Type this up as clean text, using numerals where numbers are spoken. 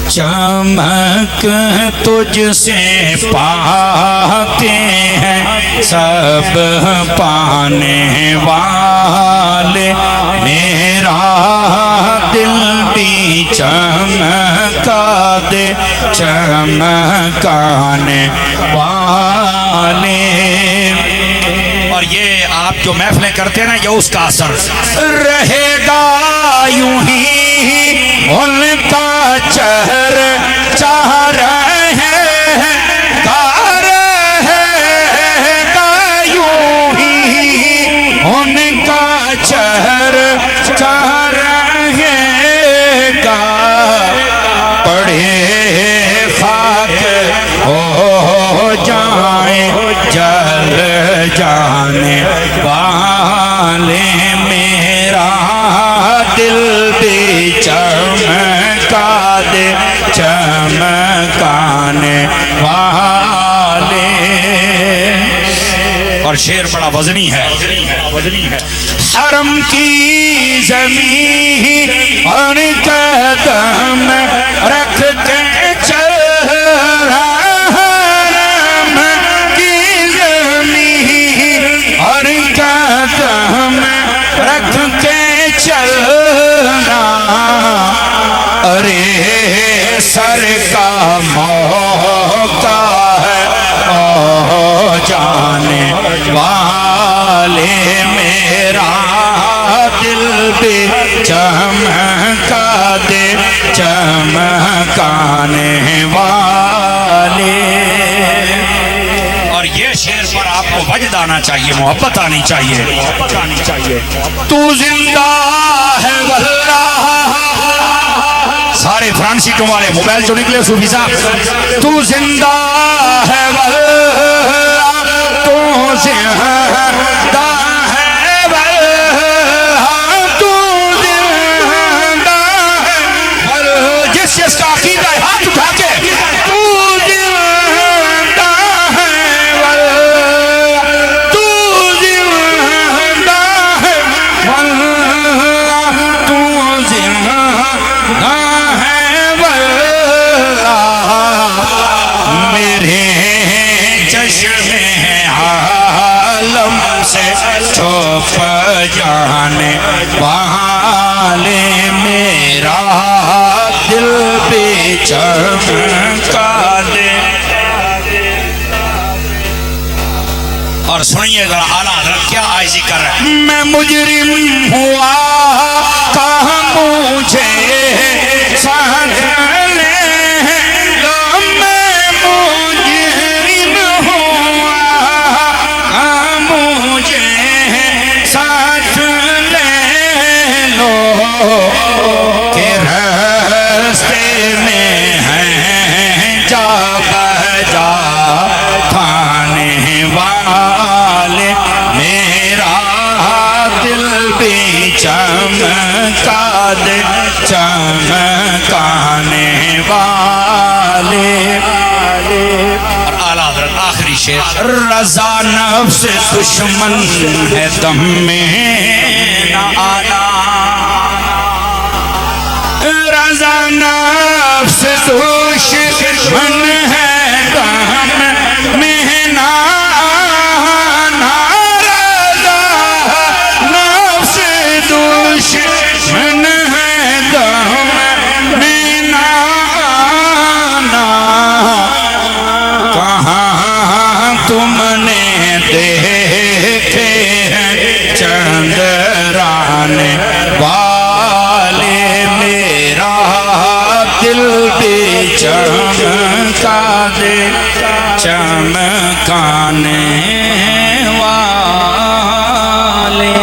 چمک تجھ سے پاتے ہیں سب پانے والے، میرا دل بھی چمکا دے چمکانے والے۔ اور یہ آپ جو محفلیں کرتے ہیں نا، یہ اس کا اثر رہے گا یوں ہی ان کا چہر چاہ رہے گا، رہے گا یوں ہی ان کا چہر چاہ رہے گا، پڑھے خاک ہو جائیں جل جانے والے، میرا دل بھی چمکا دے چمکانے والے۔ اور شعر بڑا وزنی ہے۔ حرم کی زمین اور قدم رکھ کے چل رہا، حرم کی زمین اور قدم رکھ کے چلنا، ارے سر کا موقع ہے او جانے والے، میرا دل بھی چمکا دے چمکانے والے۔ اور یہ شعر پر آپ کو وجد آنا چاہیے، محبت آنی چاہیے۔ تو زندہ ہے واللہ، سارے فرنٹ سیٹوں والے موبائل جو نکلے صوفی صاحب، تو زندہ ہے واللہ، تو زندہ ہے واللہ، تو زندہ ہے واللہ، جس کا عقیدہ ہے ہاتھ اٹھا کے، تو زندہ ہے واللہ، تو زندہ ہے واللہ، تو زندہ ہے واللہ، میرے چشم عالم سے چھپ جانے والے، میرا دل بھی چمکا دے۔ اور سنیے ذرا اعلیٰ حضرت کیا عاجزی کر رہے ہیں۔ میں مجرم ہوا کہاں مجھے ساتھ لے لو، میں مجرم ہوا کہاں مجھے ساتھ لے لو، کہ راستے میں ہیں جا بجا کھانے والے، میرا دل بھی چمکا دے چمکانے والے۔ اور اعلیٰ حضرت آخری شعر، رضا نفس دشمن ہے دم میں نہ آنا، رضا نفس دشمن ہے دم میں نہ آنا، رضا نفس دشمن ہے دم میں نہ آنا، کہاں تم نے دیکھے ہیں چندرانے والے، میرا دل بھی چمکا دے چمکانے والے۔